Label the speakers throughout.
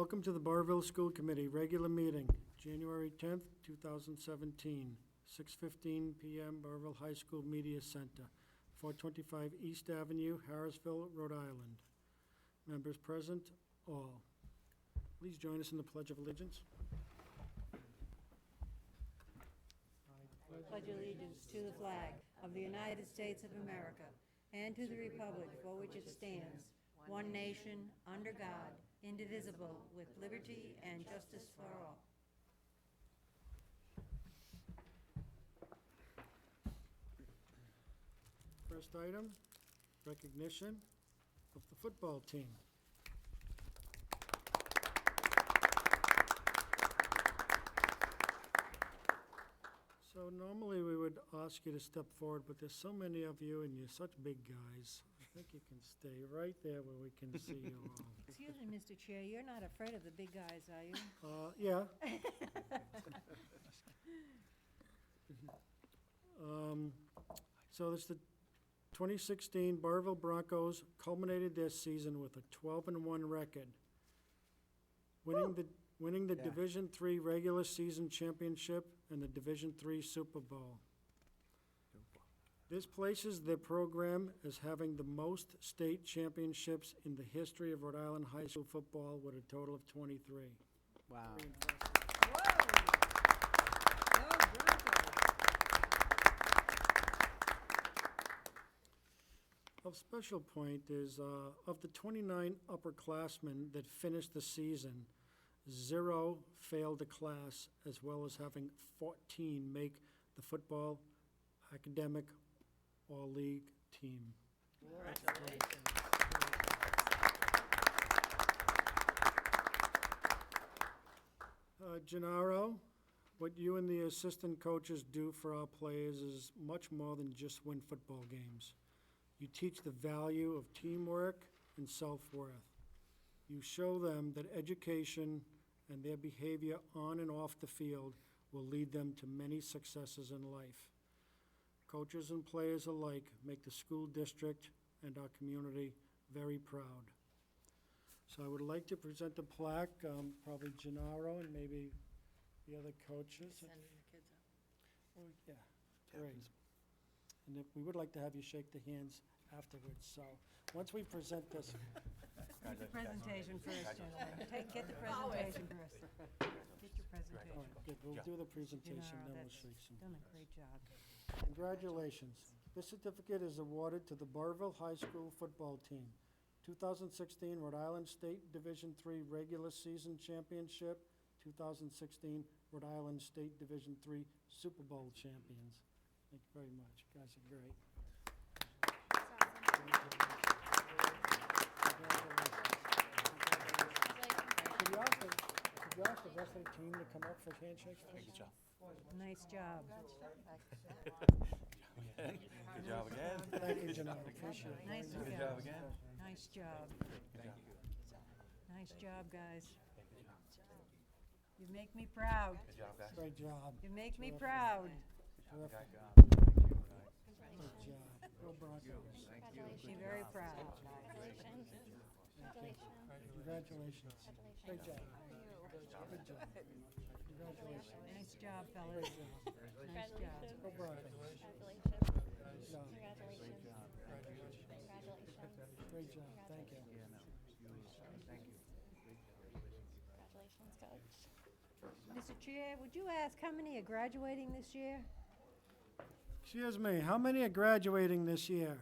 Speaker 1: Welcome to the Burrillville School Committee regular meeting, January 10th, 2017, 6:15 p.m., Burrillville High School Media Center, 425 East Avenue, Harrisville, Rhode Island. Members present, all. Please join us in the Pledge of Allegiance.
Speaker 2: Pledge allegiance to the flag of the United States of America and to the republic for which it stands, one nation, under God, indivisible, with liberty and justice for all.
Speaker 1: First item, recognition of the football team. So normally we would ask you to step forward, but there's so many of you and you're such big guys. I think you can stay right there where we can see you all.
Speaker 2: Excuse me, Mr. Chair, you're not afraid of the big guys, are you?
Speaker 1: Yeah. So it's the 2016 Burrillville Broncos culminated their season with a 12-1 record, winning the Division III regular season championship and the Division III Super Bowl. This places their program as having the most state championships in the history of Rhode Island high school football, with a total of 23.
Speaker 3: Wow.
Speaker 1: Very impressive. Of special point is, of the 29 upperclassmen that finished the season, 0 failed a class, as well as having 14 make the football academic all-league team. Gennaro, what you and the assistant coaches do for our players is much more than just win football games. You teach the value of teamwork and self-worth. You show them that education and their behavior on and off the field will lead them to many successes in life. Coaches and players alike make the school district and our community very proud. So I would like to present the plaque, probably Gennaro and maybe the other coaches.
Speaker 2: Sending the kids up.
Speaker 1: Oh, yeah, great. And if we would like to have you shake the hands afterwards, so once we present this.
Speaker 2: Get the presentation first, gentlemen. Get the presentation first. Get your presentation.
Speaker 1: All right, good, we'll do the presentation, then we'll shake some.
Speaker 2: Done a great job.
Speaker 1: Congratulations. This certificate is awarded to the Burrillville High School football team. 2016 Rhode Island State Division III Regular Season Championship, 2016 Rhode Island State Division III Super Bowl champions. Thank you very much. You guys are great. Could you ask the rest of the team to come up for handshakes, please?
Speaker 3: Good job.
Speaker 2: Nice job.
Speaker 3: Good job again.
Speaker 1: Thank you, Janelle. Appreciate it.
Speaker 2: Nice
Speaker 3: Good
Speaker 2: job.
Speaker 3: job again.
Speaker 2: Nice job. Nice job, guys. You make me proud.
Speaker 3: Good job, guys.
Speaker 1: Great job.
Speaker 2: You make me proud.
Speaker 1: Terrific. Good job. Go Broncos.
Speaker 2: She's very proud.
Speaker 1: Congratulations. Great job. Good job. Congratulations.
Speaker 2: Nice job, fellas. Nice job.
Speaker 1: Go Broncos.
Speaker 4: Congratulations.
Speaker 1: job.
Speaker 4: Congratulations.
Speaker 1: Great job. Thank you.
Speaker 4: Congratulations, Coach.
Speaker 2: Mr. Chair, would you ask how many are graduating this year?
Speaker 1: Excuse me, how many are graduating this year?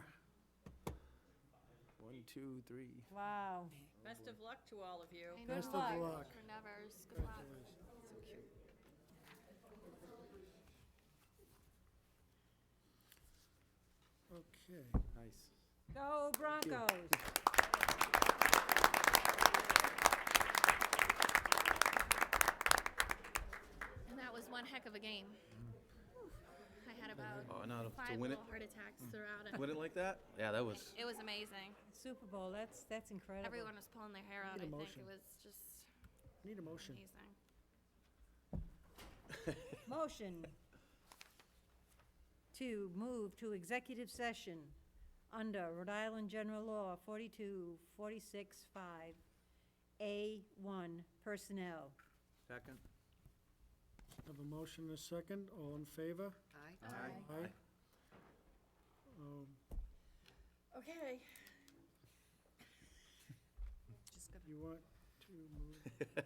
Speaker 3: 1, 2, 3.
Speaker 2: Wow.
Speaker 5: Best of luck to all of you.
Speaker 1: Best of luck.
Speaker 4: For Nevers. Good luck.
Speaker 1: Okay.
Speaker 3: Nice.
Speaker 2: Go Broncos.
Speaker 4: And that was one heck of a game. I had about
Speaker 3: Oh, no, to
Speaker 4: 5
Speaker 3: win it,
Speaker 4: little heart attacks throughout it.
Speaker 3: win it like that? Yeah, that was.
Speaker 4: It was amazing.
Speaker 2: Super Bowl, that's incredible.
Speaker 4: Everyone was pulling their hair out. I
Speaker 1: Need a
Speaker 4: think
Speaker 1: motion.
Speaker 4: it was just
Speaker 1: Need a motion.
Speaker 4: amazing.
Speaker 2: Motion to move to executive session under Rhode Island General Law 4246-5 A1, Personnel.
Speaker 3: Second.
Speaker 1: Have a motion and a second. All in favor?
Speaker 5: Aye.
Speaker 1: Aye.
Speaker 5: Okay.
Speaker 1: You want to move?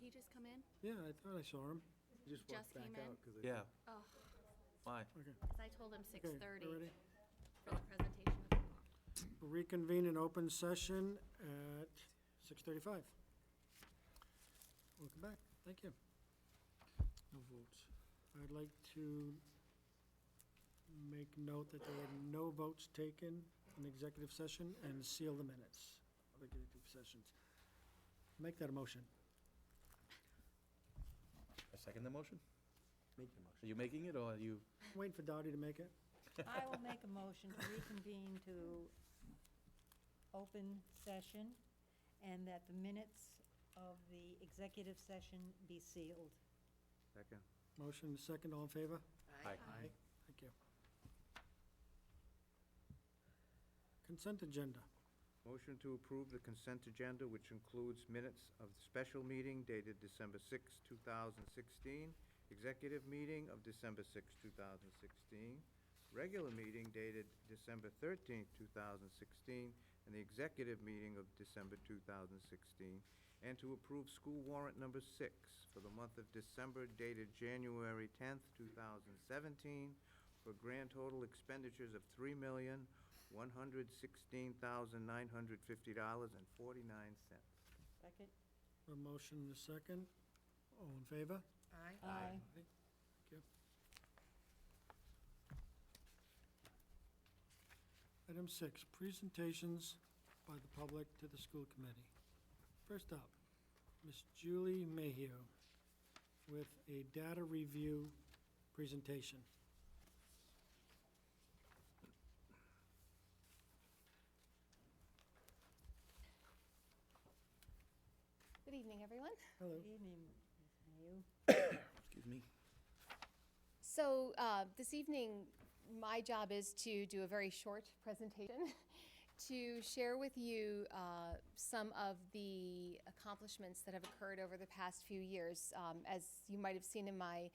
Speaker 4: he just come in?
Speaker 1: Yeah, I thought I saw him.
Speaker 3: Just
Speaker 4: Just came in?
Speaker 3: Yeah,
Speaker 4: Oh,
Speaker 3: why?
Speaker 1: Okay.
Speaker 4: 'cause I told him
Speaker 1: Okay,
Speaker 4: 6:30
Speaker 1: you ready?
Speaker 4: for the presentation of the law.
Speaker 1: We'll reconvene in open session at 6:35. Welcome back. Thank you.
Speaker 3: No votes.
Speaker 1: I'd like to make note that there were no votes taken in executive session and seal the minutes of executive sessions. Make that a motion.
Speaker 3: I second the motion?
Speaker 6: Make the motion.
Speaker 3: Are you making it, or are you?
Speaker 1: Waiting for Dottie to make it.
Speaker 2: I will make a motion to reconvene to open session and that the minutes of the executive session be sealed.
Speaker 6: Second.
Speaker 1: Motion and second, all in favor?
Speaker 3: Aye.
Speaker 1: Thank you. Consent agenda.
Speaker 6: Motion to approve the consent agenda, which includes minutes of the special meeting dated December 6, 2016, executive meeting of December 6, 2016, regular meeting dated December 13, 2016, and the executive meeting of December 2016, and to approve school warrant number 6 for the month of December dated January 10th, 2017, for grand total expenditures of $3,116,950.49.
Speaker 2: Second?
Speaker 1: A motion and a second, all in favor?
Speaker 2: Aye.
Speaker 1: Thank you. Item 6, presentations by the public to the school committee. First up, Ms. Julie Mayhew with a data review presentation.
Speaker 4: Good evening, everyone.
Speaker 1: Hello.
Speaker 2: Good evening, Ms. Mayu.
Speaker 3: Excuse me.
Speaker 4: So this evening, my job is to do a very short presentation to share with you some of the accomplishments that have occurred over the past few years. As you might have seen in my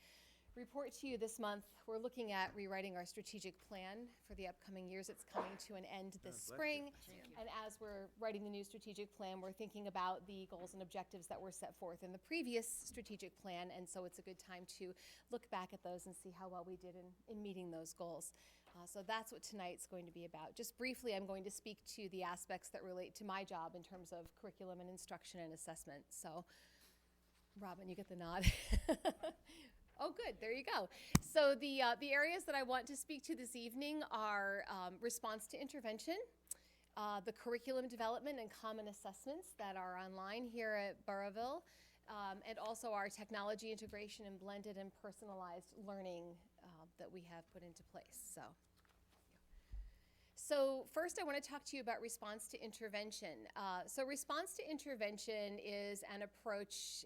Speaker 4: report to you this month, we're looking at rewriting our strategic plan for the upcoming years. It's coming to an end this
Speaker 6: bless you.
Speaker 4: spring. And as we're writing the new strategic plan, we're thinking about the goals and objectives that were set forth in the previous strategic plan. And so it's a good time to look back at those and see how well we did in meeting those goals. So that's what tonight's going to be about. Just briefly, I'm going to speak to the aspects that relate to my job in terms of curriculum and instruction and assessment. So, Robin, you get the nod. Oh, good. There you go. So the areas that I want to speak to this evening are response to intervention, the curriculum development and common assessments that are online here at Burrillville, and also our technology integration and blended and personalized learning that we have put into place. So first I want to talk to you about response to intervention. So response to intervention is an approach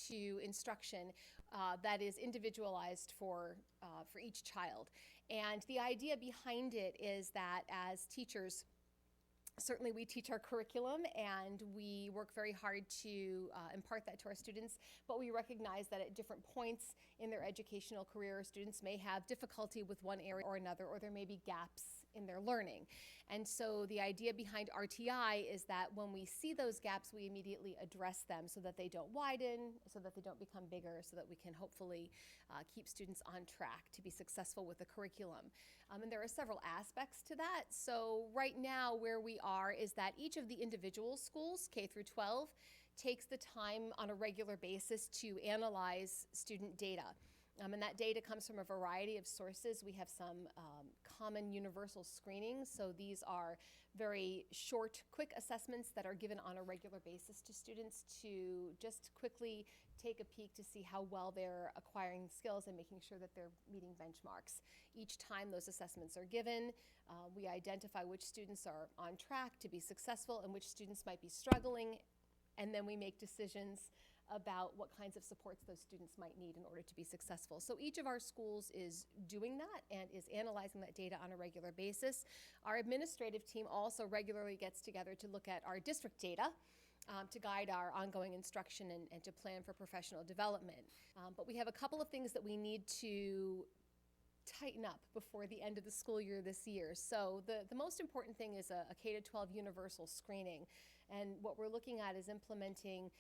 Speaker 4: to instruction that is individualized for each child. And the idea behind it is that as teachers, certainly we teach our curriculum and we work very hard to impart that to our students, but we recognize that at different points in their educational career, students may have difficulty with one area or another, or there may be gaps in their learning. And so the idea behind RTI is that when we see those gaps, we immediately address them so that they don't widen, so that they don't become bigger, so that we can hopefully keep students on track to be successful with the curriculum. And there are several aspects to that. So right now where we are is that each of the individual schools, K through 12, takes the time on a regular basis to analyze student data. And that data comes from a variety of sources. We have some common universal screenings. So these are very short, quick assessments that are given on a regular basis to students to just quickly take a peek to see how well they're acquiring skills and making sure that they're meeting benchmarks. Each time those assessments are given, we identify which students are on track to be successful and which students might be struggling, and then we make decisions about what kinds of supports those students might need in order to be successful. So each of our schools is doing that and is analyzing that data on a regular basis. Our administrative team also regularly gets together to look at our district data to guide our ongoing instruction and to plan for professional development. But we have a couple of things that we need to tighten up before the end of the school year this year. So the most important thing is a K to 12 universal screening. And what we're looking at is implementing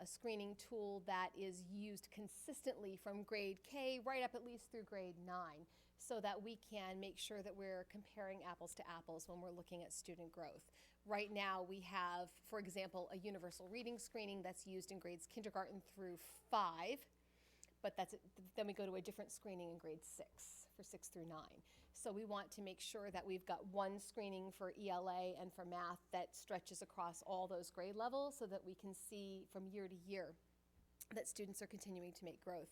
Speaker 4: a screening tool that is used consistently from grade K right up at least through grade 9, so that we can make sure that we're comparing apples to apples when we're looking at student growth. Right now we have, for example, a universal reading screening that's used in grades kindergarten through 5, but then we go to a different screening in grade 6, for 6 through 9. So we want to make sure that we've got one screening for ELA and for math that stretches across all those grade levels, so that we can see from year to year that students are continuing to make growth.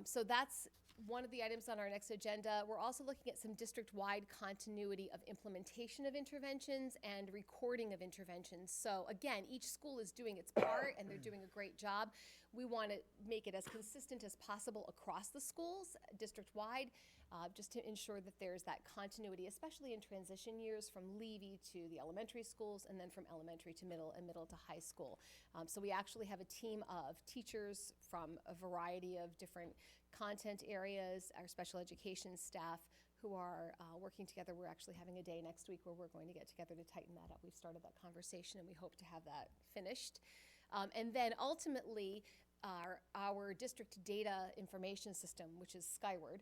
Speaker 4: So that's one of the items on our next agenda. We're also looking at some district-wide continuity of implementation of interventions and recording of interventions. So again, each school is doing its part and they're doing a great job. We want to make it as consistent as possible across the schools, district-wide, just to ensure that there's that continuity, especially in transition years from Levy to the elementary schools, and then from elementary to middle and middle to high school. So we actually have a team of teachers from a variety of different content areas, our special education staff who are working together. We're actually having a day next week where we're going to get together to tighten that up. We've started that conversation and we hope to have that finished. And then ultimately, our district data information system, which is Skyward,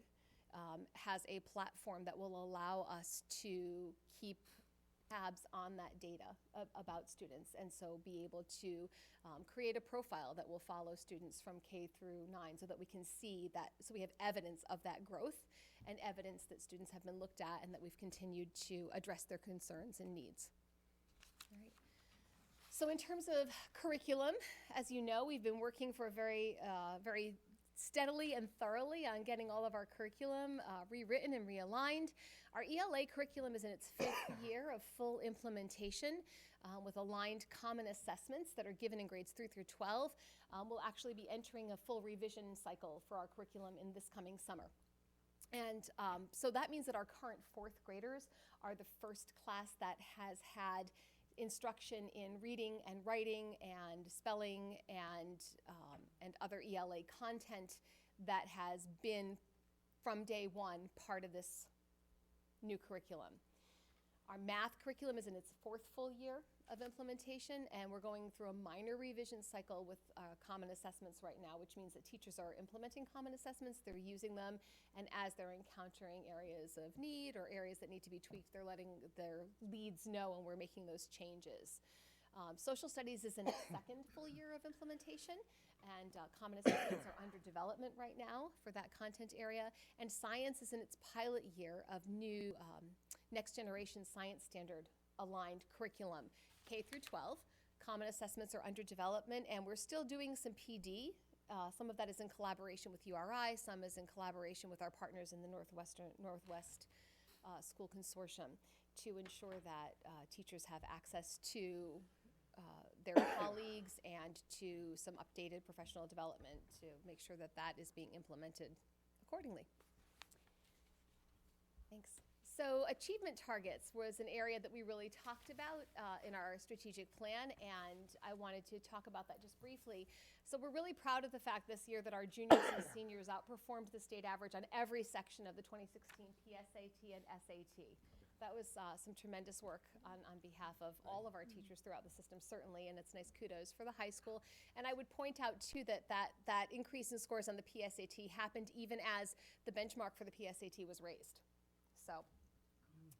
Speaker 4: has a platform that will allow us to keep tabs on that data about students, and so be able to create a profile that will follow students from K through 9, so that we can see that, so we have evidence of that growth and evidence that students have been looked at and that we've continued to address their concerns and needs. All right. So in terms of curriculum, as you know, we've been working for a very steadily and thoroughly on getting all of our curriculum rewritten and realigned. Our ELA curriculum is in its 5th year of full implementation with aligned common assessments that are given in grades 3 through 12. We'll actually be entering a full revision cycle for our curriculum in this coming summer. And so that means that our current 4th graders are the first class that has had instruction in reading and writing and spelling and other ELA content that has been from day one part of this new curriculum. Our math curriculum is in its 4th full year of implementation, and we're going through a minor revision cycle with common assessments right now, which means that teachers are implementing common assessments, they're using them, and as they're encountering areas of need or areas that need to be tweaked, they're letting their leads know, and we're making those changes. Social studies is in its 2nd full year of implementation, and common assessments are under development right now for that content area. And science is in its pilot year of new next generation science standard aligned curriculum, K through 12. Common assessments are under development, and we're still doing some PD. Some of that is in collaboration with URI, some is in collaboration with our partners in the Northwest School Consortium, to ensure that teachers have access to their colleagues and to some updated professional development to make sure that that is being implemented accordingly. Thanks. So achievement targets was an area that we really talked about in our strategic plan, and I wanted to talk about that just briefly. So we're really proud of the fact this year that our juniors and seniors outperformed the state average on every section of the 2016 PSAT and SAT. That was some tremendous work on behalf of all of our teachers throughout the system, certainly, and it's nice kudos for the high school. And I would point out, too, that increase in scores on the PSAT happened even as the benchmark for the PSAT was raised. So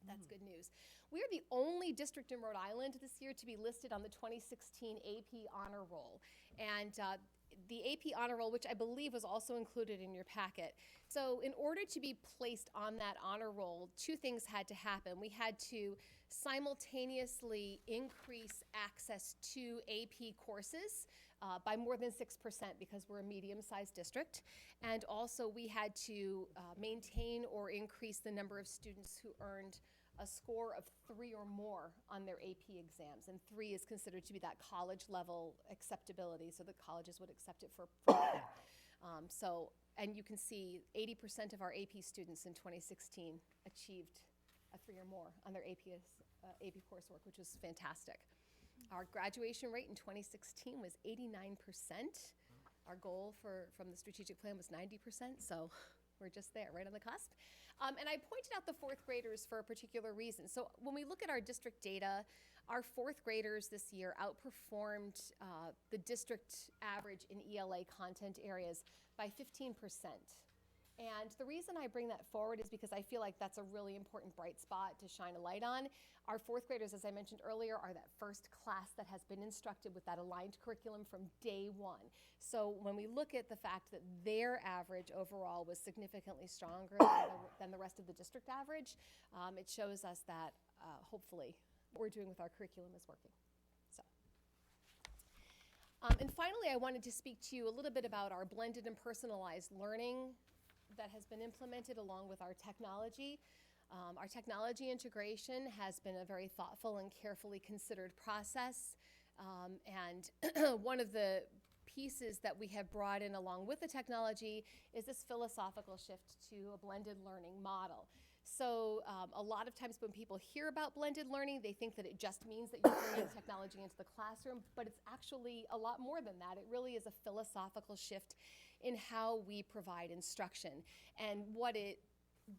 Speaker 4: that's good news. We are the only district in Rhode Island this year to be listed on the 2016 AP Honor Roll. And the AP Honor Roll, which I believe was also included in your packet. So in order to be placed on that honor roll, 2 things had to happen. We had to simultaneously increase access to AP courses by more than 6% because we're a medium-sized district. And also we had to maintain or increase the number of students who earned a score of 3 or more on their AP exams, and 3 is considered to be that college level acceptability, so the colleges would accept it for credit. And you can see 80% of our AP students in 2016 achieved a 3 or more on their AP coursework, which was fantastic. Our graduation rate in 2016 was 89%. Our goal from the strategic plan was 90%, so We're just there, right on the cusp. And I pointed out the fourth graders for a particular reason. So when we look at our district data, our fourth graders this year outperformed the district average in ELA content areas by 15%. And the reason I bring that forward is because I feel like that's a really important bright spot to shine a light on. Our fourth graders, as I mentioned earlier, are that first class that has been instructed with that aligned curriculum from day one. So when we look at the fact that their average overall was significantly stronger than the rest of the district average, it shows us that hopefully what we're doing with our curriculum is working. So. And finally, I wanted to speak to you a little bit about our blended and personalized learning that has been implemented along with our technology. Our technology integration has been a very thoughtful and carefully considered process. And one of the pieces that we have brought in along with the technology is this philosophical shift to a blended learning model. So a lot of times when people hear about blended learning, they think that it just means that you're bringing technology into the classroom, but it's actually a lot more than that. It really is a philosophical shift in how we provide instruction. And what it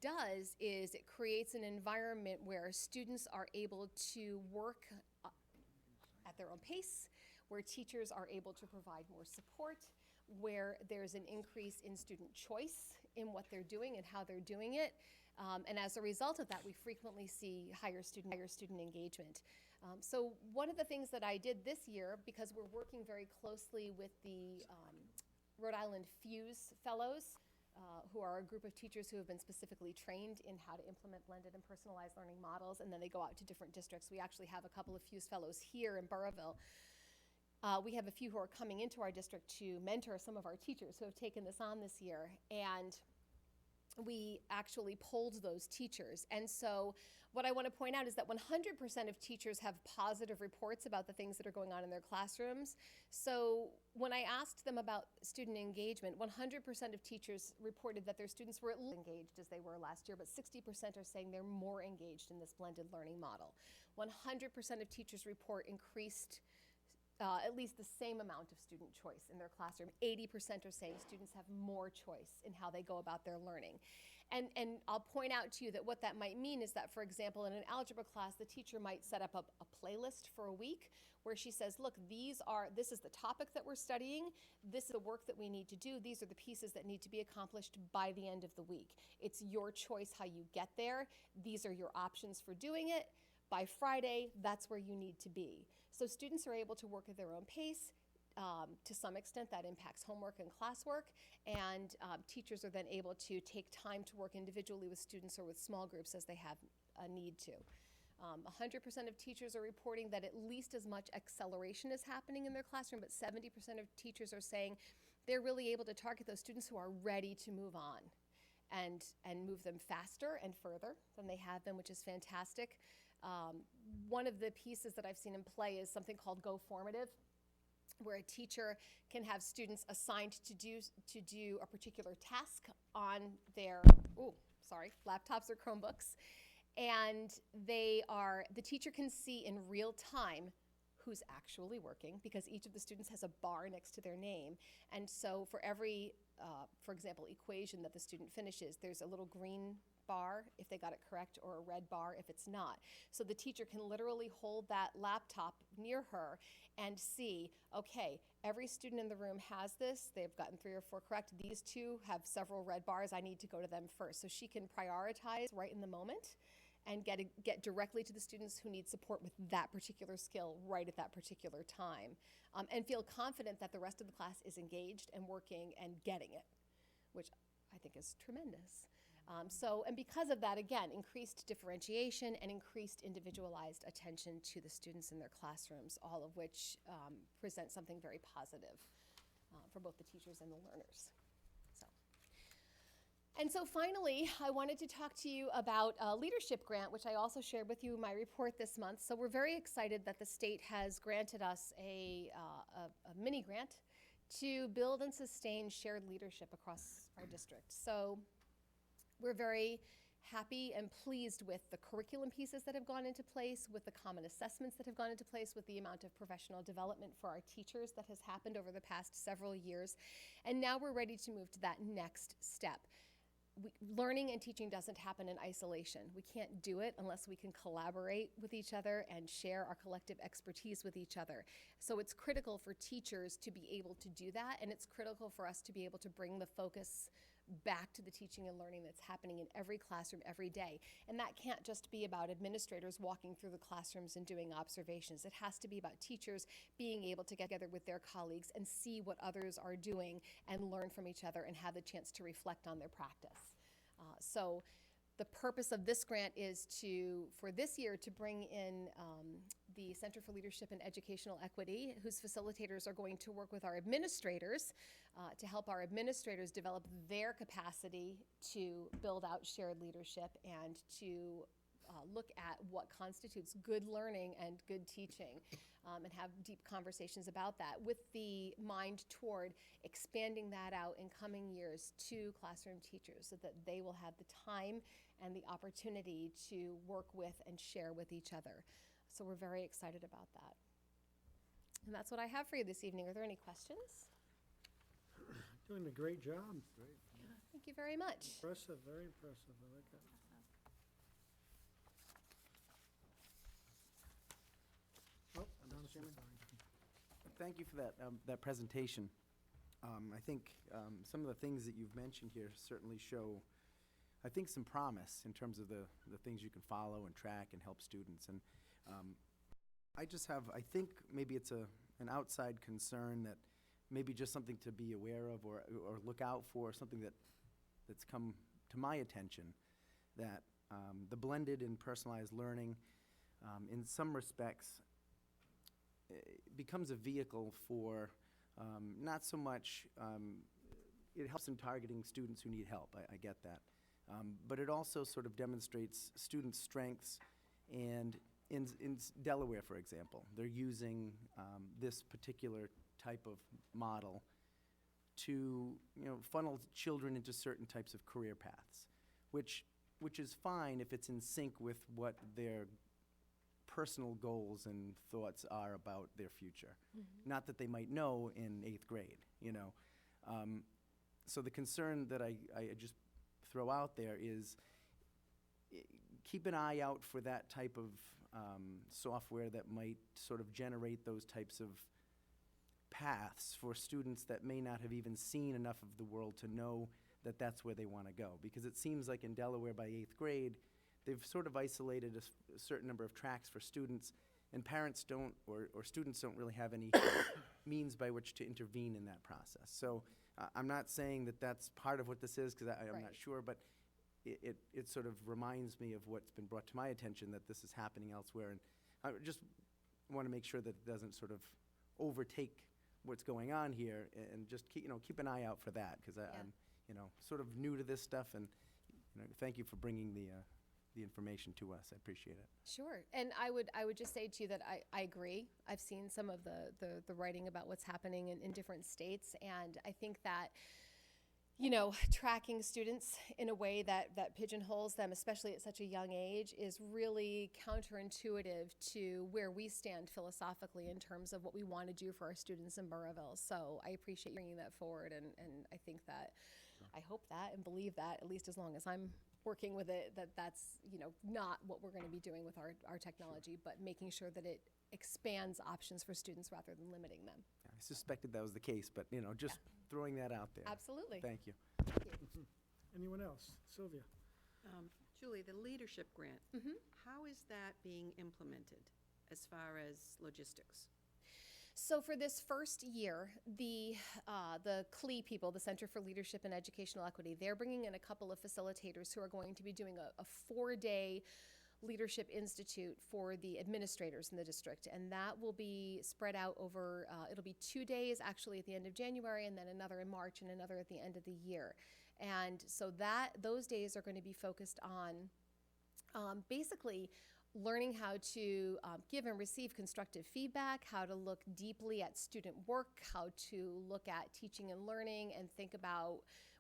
Speaker 4: does is it creates an environment where students are able to work at their own pace, where teachers are able to provide more support, where there's an increase in student choice in what they're doing and how they're doing it. And as a result of that, we frequently see higher student engagement. So one of the things that I did this year, because we're working very closely with the Rhode Island Fuse Fellows, who are a group of teachers who have been specifically trained in how to implement blended and personalized learning models, and then they go out to different districts. We actually have a couple of Fuse Fellows here in Burrillville. We have a few who are coming into our district to mentor some of our teachers who have taken this on this year, and we actually polled those teachers. And so what I want to point out is that 100% of teachers have positive reports about the things that are going on in their classrooms. So when I asked them about student engagement, 100% of teachers reported that their students were at least engaged as they were last year, but 60% are saying they're more engaged in this blended learning model. 100% of teachers report increased at least the same amount of student choice in their classroom. 80% are saying students have more choice in how they go about their learning. And I'll point out to you that what that might mean is that, for example, in an algebra class, the teacher might set up a playlist for a week where she says, look, this is the topic that we're studying, this is the work that we need to do, these are the pieces that need to be accomplished by the end of the week. It's your choice how you get there. These are your options for doing it. By Friday, that's where you need to be. So students are able to work at their own pace. To some extent, that impacts homework and classwork, and teachers are then able to take time to work individually with students or with small groups as they have a need to. 100% of teachers are reporting that at least as much acceleration is happening in their classroom, but 70% of teachers are saying they're really able to target those students who are ready to move on and move them faster and further than they have been, which is fantastic. One of the pieces that I've seen in play is something called Go Formative, where a teacher can have students assigned to do a particular task on their laptops or Chromebooks, and the teacher can see in real time who's actually working, because each of the students has a bar next to their name. And so for every, for example, equation that the student finishes, there's a little green bar if they got it correct, or a red bar if it's not. So the teacher can literally hold that laptop near her and see, okay, every student in the room has this, they've gotten 3 or 4 correct, these 2 have several red bars, I need to go to them first. So she can prioritize right in the moment and get directly to the students who need support with that particular skill right at that particular time, and feel confident that the rest of the class is engaged and working and getting it, which I think is tremendous. And because of that, again, increased differentiation and increased individualized attention to the students in their classrooms, all of which present something very positive for both the teachers and the learners. So finally, I wanted to talk to you about a leadership grant, which I also shared with you in my report this month. So we're very excited that the state has granted us a mini grant to build and sustain shared leadership across our district. So we're very happy and pleased with the curriculum pieces that have gone into place, with the common assessments that have gone into place, with the amount of professional development for our teachers that has happened over the past several years. And now we're ready to move to that next step. learning and teaching doesn't happen in isolation. We can't do it unless we can collaborate with each other and share our collective expertise with each other. So it's critical for teachers to be able to do that, and it's critical for us to be able to bring the focus back to the teaching and learning that's happening in every classroom every day. And that can't just be about administrators walking through the classrooms and doing observations. It has to be about teachers being able to get together with their colleagues and see what others are doing and learn from each other and have the chance to reflect on their practice. So the purpose of this grant is for this year, to bring in the Center for Leadership and Educational Equity, whose facilitators are going to work with our administrators to help our administrators develop their capacity to build out shared leadership and to look at what constitutes good learning and good teaching, and have deep conversations about that, with the mind toward expanding that out in coming years to classroom teachers so that they will have the time and the opportunity to work with and share with each other. So we're very excited about that. And that's what I have for you this evening. Are there any questions?
Speaker 1: Doing a great job.
Speaker 4: Thank you very much.
Speaker 1: Impressive, very impressive. I like that. Oh, Madam Chairman.
Speaker 7: Thank you for that presentation. I think some of the things that you've mentioned here certainly show, I think, some promise in terms of the things you can follow and track and help students. And I just have, I think maybe it's an outside concern that maybe just something to be aware of or look out for, something that's come to my attention, that the blended and personalized learning, in some respects, becomes a vehicle for not so much, it helps in targeting students who need help, I get that. But it also sort of demonstrates students' strengths, and in Delaware, for example, they're using this particular type of model to funnel children into certain types of career paths, which is fine if it's in sync with what their personal goals and thoughts are about their future. Mm-hmm. Not that they might know in 8th grade, So the concern that I just throw out there is keep an eye out for that type of software that might sort of generate those types of paths for students that may not have even seen enough of the world to know that that's where they want to go. Because it seems like in Delaware by 8th grade, they've sort of isolated a certain number of tracks for students, and parents don't, or students don't really have any means by which to intervene in that process. So I'm not saying that that's part of what this is, because I'm not sure, but it sort of reminds me of what's been brought to my attention, that this is happening elsewhere. And I just want to make sure that it doesn't sort of overtake what's going on here, and just keep an eye out for that, because I'm sort of new to this stuff, and thank you for bringing the information to us. I appreciate it.
Speaker 4: Sure. And I would just say to you that I agree. I've seen some of the writing about what's happening in different states, and I think that tracking students in a way that pigeonholes them, especially at such a young age, is really counterintuitive to where we stand philosophically in terms of what we want to do for our students in Burrillville. So I appreciate you bringing that forward, and I think that, I hope that and believe that, at least as long as I'm working with it, that's not what we're going to be doing with our technology, but making sure that it expands options for students rather than limiting them.
Speaker 7: I suspected that was the case, but just throwing that out there.
Speaker 4: Absolutely.
Speaker 7: Thank you.
Speaker 1: Anyone else? Sylvia?
Speaker 5: Julie, the leadership grant,
Speaker 4: Mm-hmm.
Speaker 5: how is that being implemented as far as logistics?
Speaker 4: So for this first year, the CLE people, the Center for Leadership and Educational Equity, they're bringing in a couple of facilitators who are going to be doing a 4-day Leadership Institute for the administrators in the district, and that will be spread out over, it'll be 2 days actually at the end of January, and then another in March and another at the end of the year. And so those days are going to be focused on basically learning how to give and receive constructive feedback, how to look deeply at student work, how to look at teaching and learning, and think about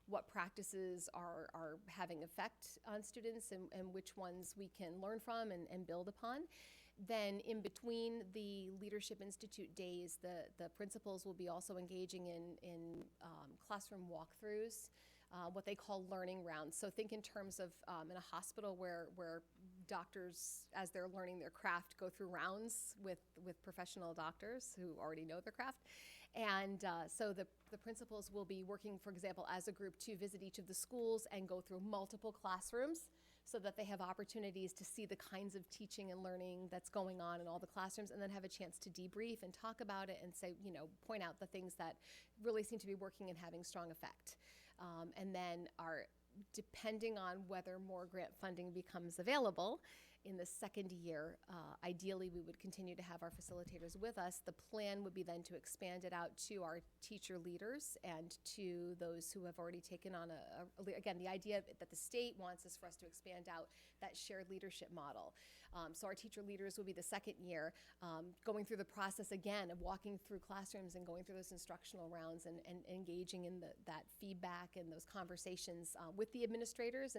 Speaker 4: what practices are having effect on students, and which ones we can learn from and build upon. Then in between the Leadership Institute days, the principals will be also engaging in classroom walkthroughs what they call learning rounds. So think in terms of in a hospital where doctors, as they're learning their craft, go through rounds with professional doctors who already know their craft. And so the principals will be working, for example, as a group to visit each of the schools and go through multiple classrooms so that they have opportunities to see the kinds of teaching and learning that's going on in all the classrooms, and then have a chance to debrief and talk about it and say, point out the things that really seem to be working and having strong effect. And then depending on whether more grant funding becomes available in the second year, ideally we would continue to have our facilitators with us. The plan would be then to expand it out to our teacher leaders and to those who have already taken on again, the idea that the state wants is for us to expand out that shared leadership model. So our teacher leaders will be the second year, going through the process again of walking through classrooms and going through those instructional rounds and engaging in that feedback and those conversations with the administrators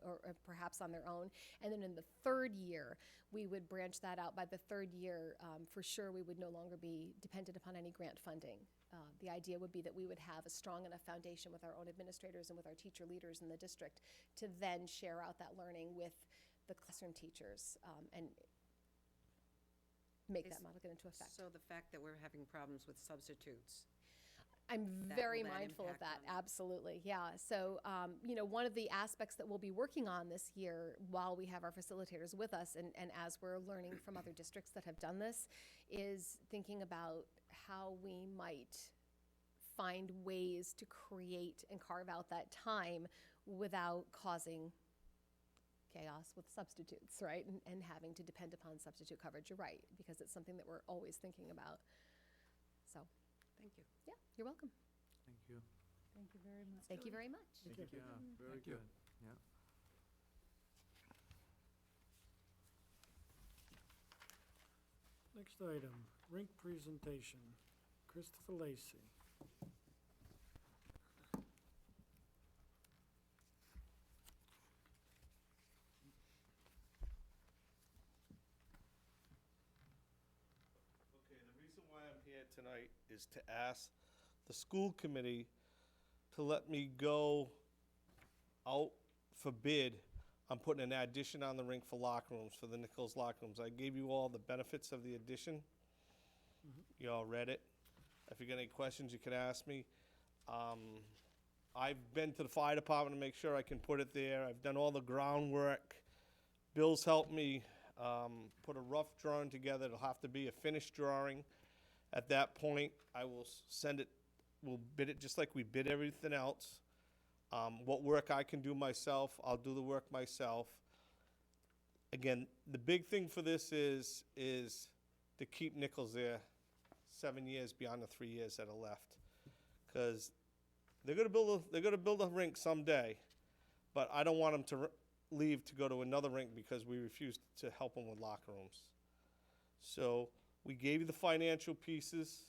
Speaker 4: or perhaps on their own. And then in the third year, we would branch that out. By the third year, for sure, we would no longer be dependent upon any grant funding. The idea would be that we would have a strong enough foundation with our own administrators and with our teacher leaders in the district to then share out that learning with the classroom teachers and make that model get into effect.
Speaker 5: So the fact that we're having problems with substitutes.
Speaker 4: I'm
Speaker 5: Will
Speaker 4: very
Speaker 5: that
Speaker 4: mindful of
Speaker 5: impact
Speaker 4: that,
Speaker 5: on-
Speaker 4: absolutely, yeah. So, one of the aspects that we'll be working on this year while we have our facilitators with us and as we're learning from other districts that have done this is thinking about how we might find ways to create and carve out that time without causing chaos with substitutes, right? And having to depend upon substitute coverage, you're right, because it's something that we're always thinking about. So,
Speaker 5: Thank you.
Speaker 4: yeah, you're welcome.
Speaker 6: Thank you.
Speaker 2: Thank you very much.
Speaker 4: Thank you very much.
Speaker 6: Yeah, very good, yeah.
Speaker 1: Next item, rink presentation. Christopher Lacey.
Speaker 8: Okay, the reason why I'm here tonight is to ask the school committee to let me go out for bid on putting an addition on the rink for locker rooms, for the Nichols locker rooms. I gave you all the benefits of the addition. You all read it. If you got any questions, you can ask me. I've been to the fire department to make sure I can put it there. I've done all the groundwork. Bill's helped me put a rough drawing together. It'll have to be a finished drawing. At that point, I will send it, we'll bid it just like we bid everything else. What work I can do myself, I'll do the work myself. Again, the big thing for this is to keep Nichols there 7 years beyond the 3 years that are left. Because they're gonna build a rink someday, but I don't want them to leave to go to another rink because we refused to help them with locker rooms. So we gave you the financial pieces.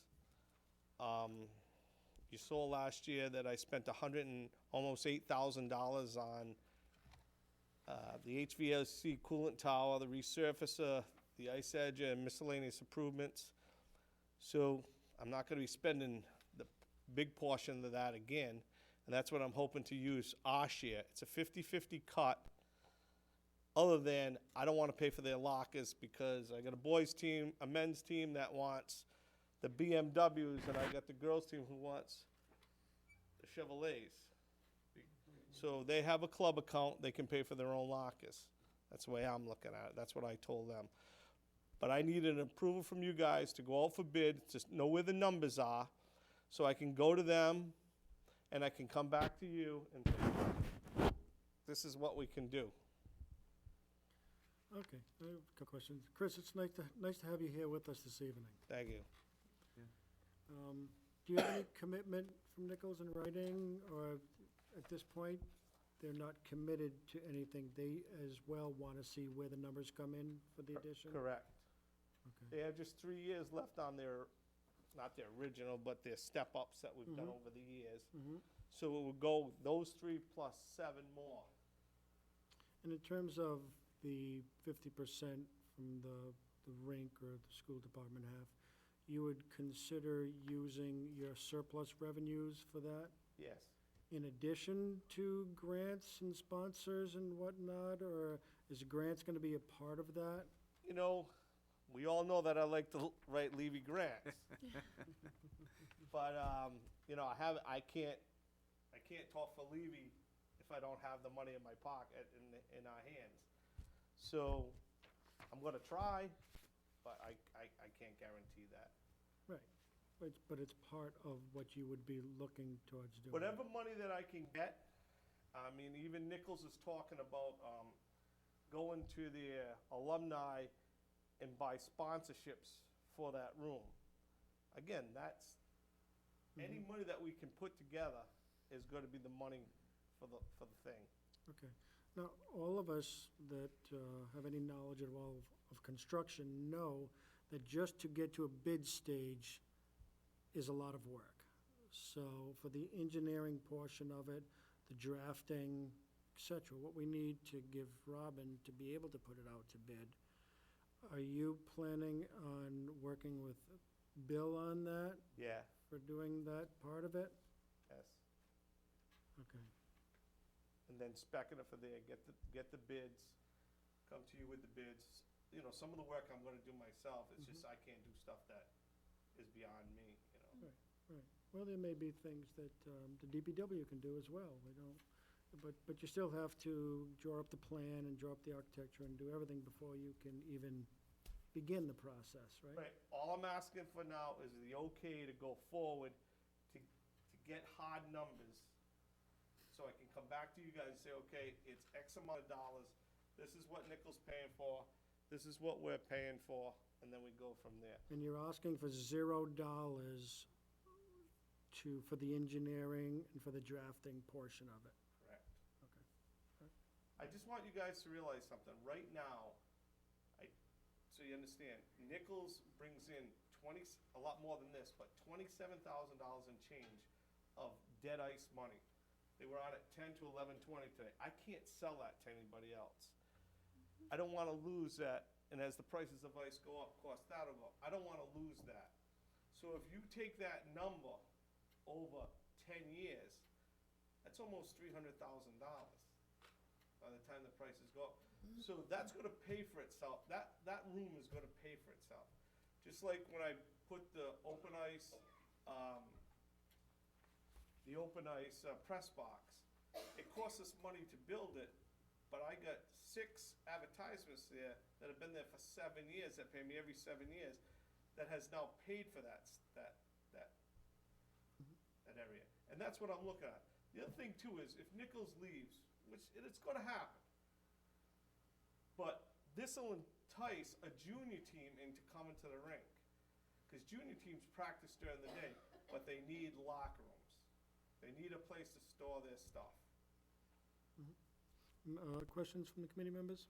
Speaker 8: You saw last year that I spent almost $8,000 on the HVAC coolant tower, the resurfacer, the ice edge, and miscellaneous improvements. So I'm not going to be spending the big portion of that again, and that's what I'm hoping to use our share. It's a 50-50 cut. Other than, I don't want to pay for their lockers because I got a boys team, a men's team that wants the BMWs, and I got the girls team who wants the Chevrolets. So they have a club account, they can pay for their own lockers. That's the way I'm looking at it, that's what I told them. But I need an approval from you guys to go out for bid, to know where the numbers are, so I can go to them, and I can come back to you and say, this is what we can do.
Speaker 1: Okay, I have a couple questions. Chris, it's nice to have you here with us this evening.
Speaker 8: Thank you.
Speaker 1: Do you have any commitment from Nichols in writing, or at this point, they're not committed to anything? They as well want to see where the numbers come in for the addition?
Speaker 8: Correct.
Speaker 1: Okay.
Speaker 8: They have just 3 years left on their, not their original, but their step-ups that we've done over the years. So it would go those 3 plus 7 more.
Speaker 1: And in terms of the 50% from the rink or the school department half, you would consider using your surplus revenues for that?
Speaker 8: Yes.
Speaker 1: in addition to grants and sponsors and whatnot, or is grants gonna be a part of that?
Speaker 8: You know, we all know that I like to write Levy grants. But, you know, I can't talk for Levy if I don't have the money in my pocket, in our hands. So, I'm gonna try, but I can't guarantee that.
Speaker 1: Right, but it's part of what you would be looking towards doing.
Speaker 8: Whatever money that I can get, I mean, even Nichols is talking about, going to the alumni and buy sponsorships for that room. Again, that's, any money that we can put together is gonna be the money for the thing.
Speaker 1: Okay. Now, all of us that have any knowledge at all of construction know that just to get to a bid stage is a lot of work. So for the engineering portion of it, the drafting, et cetera, what we need to give Robin to be able to put it out to bid, are you planning on working with Bill on that,
Speaker 8: Yeah,
Speaker 1: for doing that part of it?
Speaker 8: yes.
Speaker 1: Okay.
Speaker 8: And then specking it for there, get the bids, come to you with the bids. You know, some of the work I'm gonna do myself, it's just I can't do stuff that is beyond me, you know.
Speaker 1: Right. Well, there may be things that the DPW can do as well. We don't, but you still have to draw up the plan and draw up the architecture and do everything before you can even begin the process, right?
Speaker 8: Right, all I'm asking for now is the okay to go forward, to get hard numbers, so I can come back to you guys and say, okay, it's X amount of dollars, this is what Nichols paying for, this is what we're paying for, and then we go from there.
Speaker 1: And you're asking for $0 for the engineering and for the drafting portion of it?
Speaker 8: Correct.
Speaker 1: Okay.
Speaker 8: I just want you guys to realize something, right now, so you understand, Nichols brings in a lot more than this, but $27,000 in change of dead ice money. They were on at 10 to 11.20 today. I can't sell that to anybody else. I don't wanna lose that, and as the prices of ice go up, of course, that'll go up. I don't wanna lose that. So if you take that number over 10 years, that's almost $300,000 by the time the prices go up. So that's gonna pay for itself. That room is gonna pay for itself. Just like when I put the open ice press box, it cost us money to build it, but I got 6 advertisements there that have been there for 7 years, that pay me every 7 years, that has now paid for that area. And that's what I'm looking at. The other thing too is, if Nichols leaves, which it's gonna happen, but this'll entice a junior team into coming to the rink. Because junior teams practice during the day, but they need locker rooms. They need a place to store their stuff.
Speaker 1: Questions from the committee members?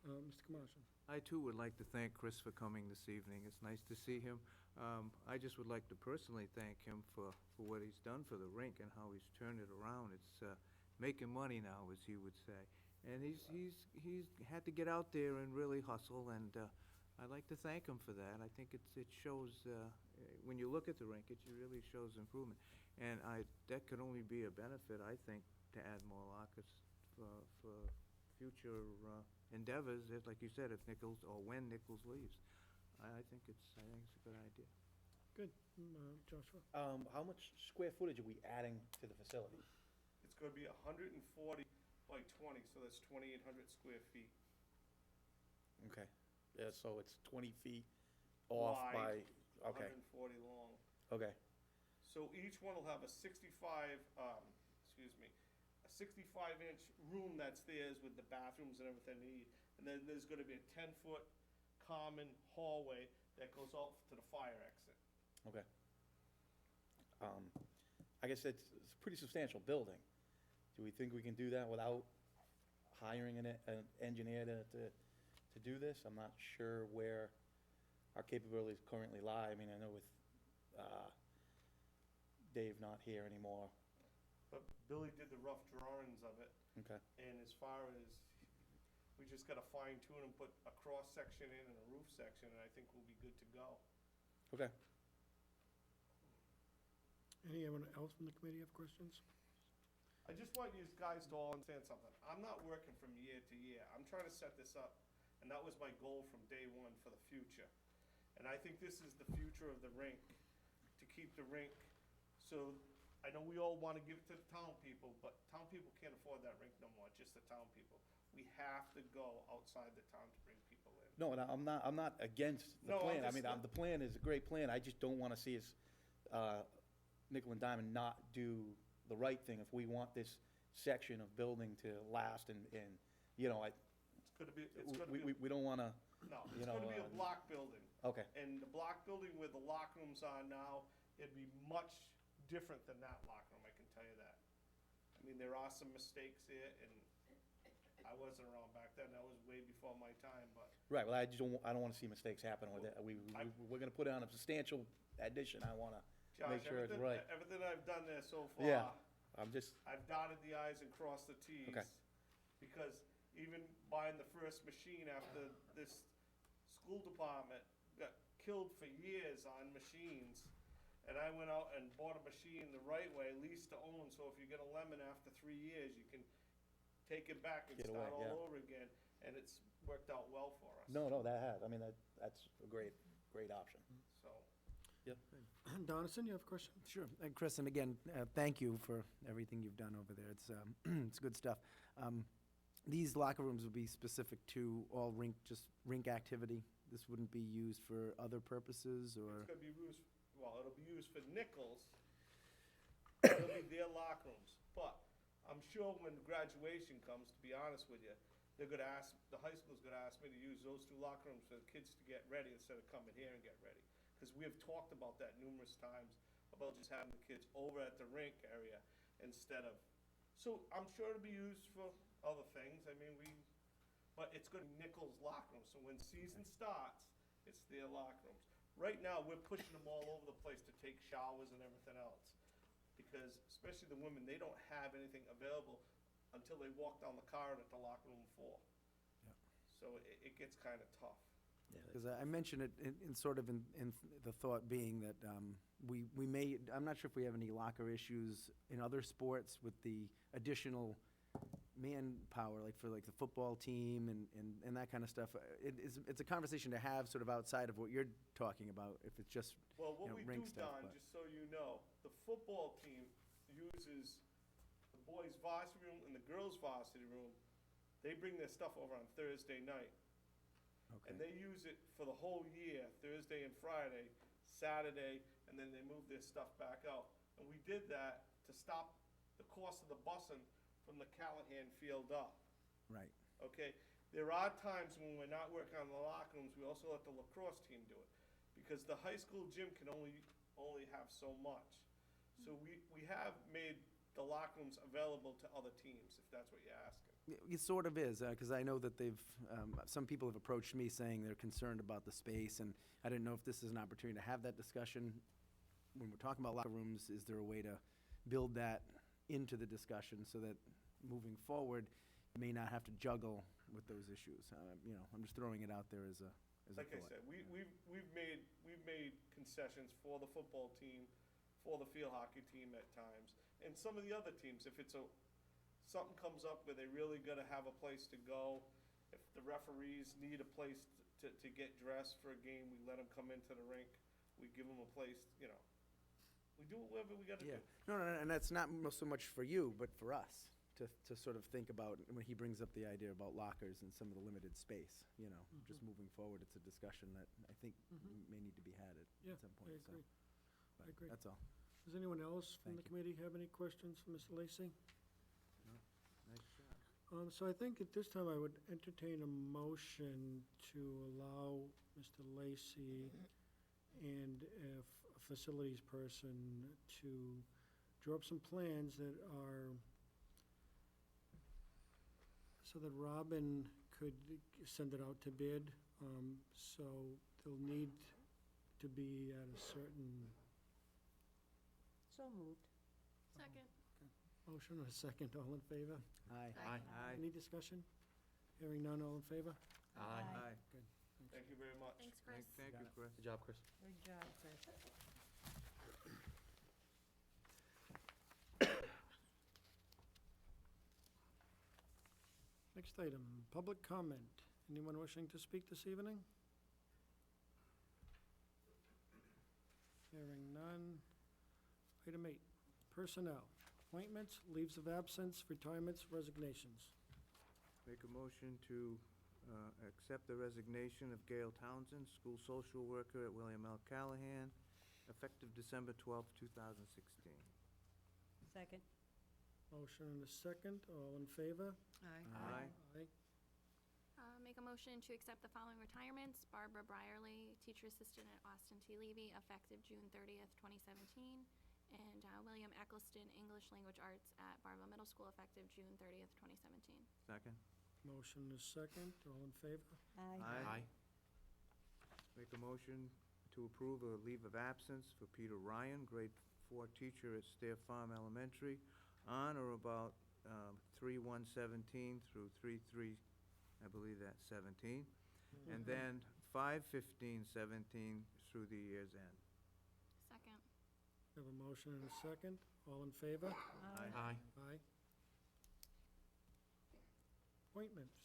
Speaker 1: Mr. Kamarsa?
Speaker 6: I too would like to thank Chris for coming this evening. It's nice to see him. I just would like to personally thank him for what he's done for the rink and how he's turned it around. It's making money now, as he would say. And he's had to get out there and really hustle, and I'd like to thank him for that. I think it shows, when you look at the rink, it really shows improvement. And that could only be a benefit, I think, to add more lockers for future endeavors, like you said, if Nichols, or when Nichols leaves. I think it's a good idea.
Speaker 1: Good. Joshua?
Speaker 3: How much square footage are we adding to the facility?
Speaker 8: It's gonna be 140 by 20, so that's 2,800 square feet.
Speaker 3: Okay, yeah, so it's 20 feet off by,
Speaker 8: Wide,
Speaker 3: okay,
Speaker 8: 140 long.
Speaker 3: okay,
Speaker 8: So each one will have a 65-inch room that's theirs with the bathrooms and everything they need. And then there's gonna be a 10-foot common hallway that goes out to the fire exit.
Speaker 3: okay. I guess it's a pretty substantial building. Do we think we can do that without hiring an engineer to do this? I'm not sure where our capabilities currently lie. I mean, I know with Dave not here anymore.
Speaker 8: But Billy did the rough drawings of it,
Speaker 3: Okay,
Speaker 8: and as far as, we just gotta fine tune and put a cross section in and a roof section, and I think we'll be good to go.
Speaker 3: okay.
Speaker 1: Anyone else from the committee have questions?
Speaker 8: I just want you guys to all understand something. I'm not working from year to year. I'm trying to set this up, and that was my goal from day one for the future. And I think this is the future of the rink, to keep the rink. So I know we all want to give it to the town people, but town people can't afford that rink no more, just the town people. We have to go outside the town to bring people in.
Speaker 3: No, and I'm not against the
Speaker 8: No, I'm
Speaker 3: plan. I
Speaker 8: just
Speaker 3: mean,
Speaker 8: not-
Speaker 3: the plan is a great plan. I just don't want to see us, nickel and diamond, not do the right thing if we want this section of building to last and, you know, we don't want to,
Speaker 8: No,
Speaker 3: you
Speaker 8: it's
Speaker 3: know,
Speaker 8: gonna be a block building.
Speaker 3: okay.
Speaker 8: And the block building where the locker rooms are now, it'd be much different than that locker room, I can tell you that. I mean, there are some mistakes here, and I wasn't around back then, that was way before my time, but
Speaker 3: Right, well, I don't want to see mistakes happen with it. We're going to put on a substantial addition. I want to make
Speaker 8: Josh,
Speaker 3: sure it's right.
Speaker 8: everything I've done there so far.
Speaker 3: Yeah, I'm just,
Speaker 8: I've dotted the i's and crossed the t's.
Speaker 3: Okay.
Speaker 8: Because even buying the first machine after this school department got killed for years on machines, and I went out and bought a machine the right way, lease to own, so if you get a lemon after 3 years, you can take it back and
Speaker 3: Get
Speaker 8: start
Speaker 3: away,
Speaker 8: all
Speaker 3: yeah.
Speaker 8: over again, and it's worked out well for us.
Speaker 3: no, that has. I mean, that's a great option.
Speaker 8: So,
Speaker 1: Donison, you have a question?
Speaker 7: Sure. Chris, and again, thank you for everything you've done over there. It's, it's good stuff. These locker rooms would be specific to all just rink activity? This wouldn't be used for other purposes, or?
Speaker 8: it's gonna be used, well, it'll be used for Nichols. It'll be their locker rooms, but I'm sure when graduation comes, to be honest with you, they're gonna ask, the high school's gonna ask me to use those 2 locker rooms for the kids to get ready instead of coming here and get ready. Cause we have talked about that numerous times, about just having the kids over at the rink area instead of, so I'm sure it'll be used for other things, I mean, but it's gonna be Nichols' locker rooms, so when season starts, it's their locker rooms. Right now, we're pushing them all over the place to take showers and everything else, because especially the women, they don't have anything available until they walk down the corridor to locker room 4.
Speaker 7: Yeah.
Speaker 8: So it gets kinda tough.
Speaker 7: Because I mentioned it in sort of in the thought being that we may, I'm not sure if we have any locker issues in other sports with the additional manpower, like for like the football team and that kind of stuff. It's a conversation to have sort of outside of what you're talking about, if it's just,
Speaker 8: Well, what
Speaker 7: you know,
Speaker 8: we
Speaker 7: rink
Speaker 8: do,
Speaker 7: stuff,
Speaker 8: Don,
Speaker 7: but-
Speaker 8: just so you know, the football team uses the boys' varsity room and the girls' varsity room. They bring their stuff over on Thursday night. And
Speaker 7: okay,
Speaker 8: they use it for the whole year, Thursday and Friday, Saturday, and then they move their stuff back out. And we did that to stop the cost of the busing from the Callahan field up,
Speaker 7: right.
Speaker 8: okay? There are times when we're not working on the locker rooms, we also let the lacrosse team do it. Because the high school gym can only have so much. So we have made the locker rooms available to other teams, if that's what you're asking.
Speaker 7: It sort of is, because I know that some people have approached me saying they're concerned about the space, and I didn't know if this is an opportunity to have that discussion. When we're talking about locker rooms, is there a way to build that into the discussion so that moving forward, you may not have to juggle with those issues? You know, I'm just throwing it out there as a
Speaker 8: Like I
Speaker 7: thought.
Speaker 8: said, we've made concessions for the football team, for the field hockey team at times, and some of the other teams, if something comes up where they really gotta have a place to go, if the referees need a place to get dressed for a game, we let them come into the rink, we give them a place, you know. We do whatever we gotta do.
Speaker 7: Yeah, no, and that's not so much for you, but for us, to sort of think about, when he brings up the idea about lockers and some of the limited space, you know, just moving forward, it's a discussion that I think may need to be had
Speaker 1: Yeah,
Speaker 7: at some
Speaker 1: I
Speaker 7: point, so.
Speaker 1: agree.
Speaker 7: but
Speaker 1: I agree.
Speaker 7: That's all.
Speaker 1: Does anyone else from the
Speaker 7: Thank
Speaker 1: committee have any questions for Mr. Lacy?
Speaker 6: Nice job.
Speaker 1: So I think at this time I would entertain a motion to allow Mr. Lacy and a facilities person to draw up some plans that are, so that Robin could send it out to bid. So they'll need to be at a certain
Speaker 2: So moved.
Speaker 4: Second.
Speaker 1: motion, and a second. All in favor?
Speaker 7: Aye.
Speaker 6: Aye.
Speaker 1: Any discussion? Hearing none, all in favor?
Speaker 6: Aye.
Speaker 1: Good.
Speaker 8: Thank you very much.
Speaker 4: Thanks, Chris.
Speaker 6: Thank you, Chris.
Speaker 3: Good job, Chris.
Speaker 2: Good job, Chris.
Speaker 1: Next item, public comment. Anyone wishing to speak this evening? Hearing none. Item 8, personnel. Appointments, leaves of absence, retirements, resignations.
Speaker 6: Make a motion to accept the resignation of Gail Townsend, school social worker at William L. Callahan, effective December 12th, 2016.
Speaker 2: Second.
Speaker 1: Motion and a second. All in favor?
Speaker 5: Aye.
Speaker 6: Aye.
Speaker 1: Aye.
Speaker 9: Make a motion to accept the following retirements. Barbara Brierly, teacher assistant at Austin T. Levy, effective June 30th, 2017. And William Eccleston, English Language Arts at Barville Middle School, effective June 30th, 2017.
Speaker 6: Second.
Speaker 1: Motion is second. All in favor?
Speaker 6: Aye. Make a motion to approve a leave of absence for Peter Ryan, grade 4 teacher at Stair Farm Elementary, on or about 3/1/17 through 3/3, I believe that's 17, and then 5/15/17 through the year's end.
Speaker 9: Second.
Speaker 1: We have a motion and a second. All in favor?
Speaker 6: Aye.
Speaker 1: Aye. Appointments.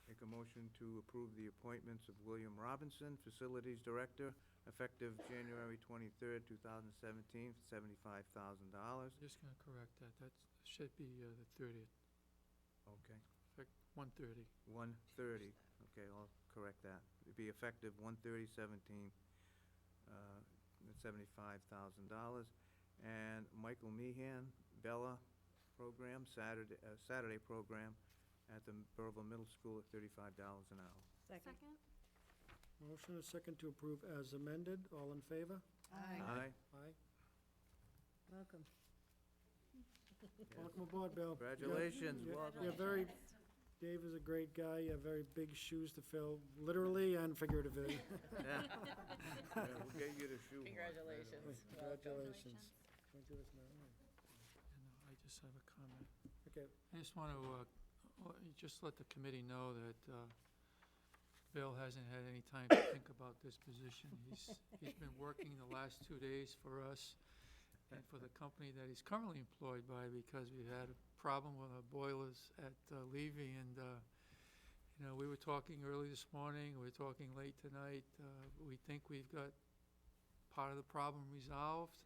Speaker 6: Make a motion to approve the appointments of William Robinson, Facilities Director, effective January 23rd, 2017, for $75,000.
Speaker 10: Just gonna correct that, that should be the 30th,
Speaker 6: Okay.
Speaker 10: effect 1/30.
Speaker 6: 1/30, okay, I'll correct that. It'd be effective 1/30/17, $75,000. And Michael Meehan, Bella program, Saturday program at the Burrillville Middle School at $35 an hour.
Speaker 2: Second.
Speaker 9: Second.
Speaker 1: Motion is second to approve as amended. All in favor?
Speaker 6: Aye.
Speaker 1: Aye.
Speaker 2: Welcome.
Speaker 1: Welcome aboard, Bill.
Speaker 6: Congratulations,
Speaker 1: You're-
Speaker 6: welcome.
Speaker 1: You're very, Dave is a great guy. You have very big shoes to fill, literally and figuratively.
Speaker 6: Yeah. Yeah, we'll get you the shoe.
Speaker 5: Congratulations.
Speaker 1: Congratulations. Can I do this now?
Speaker 10: And I just have a comment.
Speaker 1: Okay,
Speaker 10: I just want to just let the committee know that Bill hasn't had any time to think about this position. He's been working the last 2 days for us and for the company that he's currently employed by, because we had a problem with our boilers at Levy, and we were talking early this morning, we were talking late tonight. We think we've got part of the problem resolved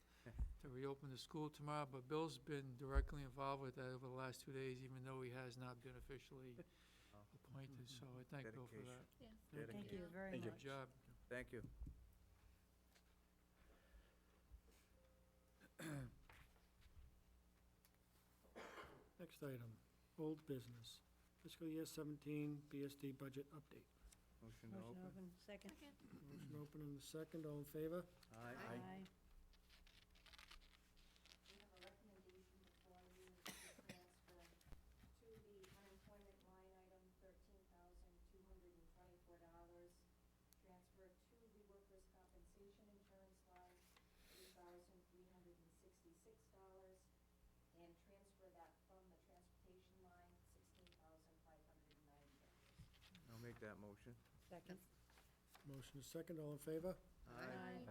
Speaker 10: to reopen the school tomorrow, but Bill's been directly involved with that over the last 2 days, even though he has not been officially appointed, so I thank Bill for that.
Speaker 9: Yes.
Speaker 2: Thank you very
Speaker 3: Thank you.
Speaker 2: much.
Speaker 10: Good job.
Speaker 6: Thank you.
Speaker 1: next item, old business. Fiscal year 17 BSD budget update.
Speaker 6: Motion to
Speaker 2: Motion
Speaker 6: open.
Speaker 2: open. Second.
Speaker 9: Second.
Speaker 1: Motion open in the second. All in favor?
Speaker 6: Aye.
Speaker 2: Aye.
Speaker 11: We have a recommendation before you to transfer to the unemployment line item, $13,224. Transfer to the workers' compensation insurance line, $3,366. And transfer that from the transportation line, $16,590.
Speaker 6: I'll make that motion.
Speaker 2: Second.
Speaker 1: Motion is second. All in favor?
Speaker 2: Aye.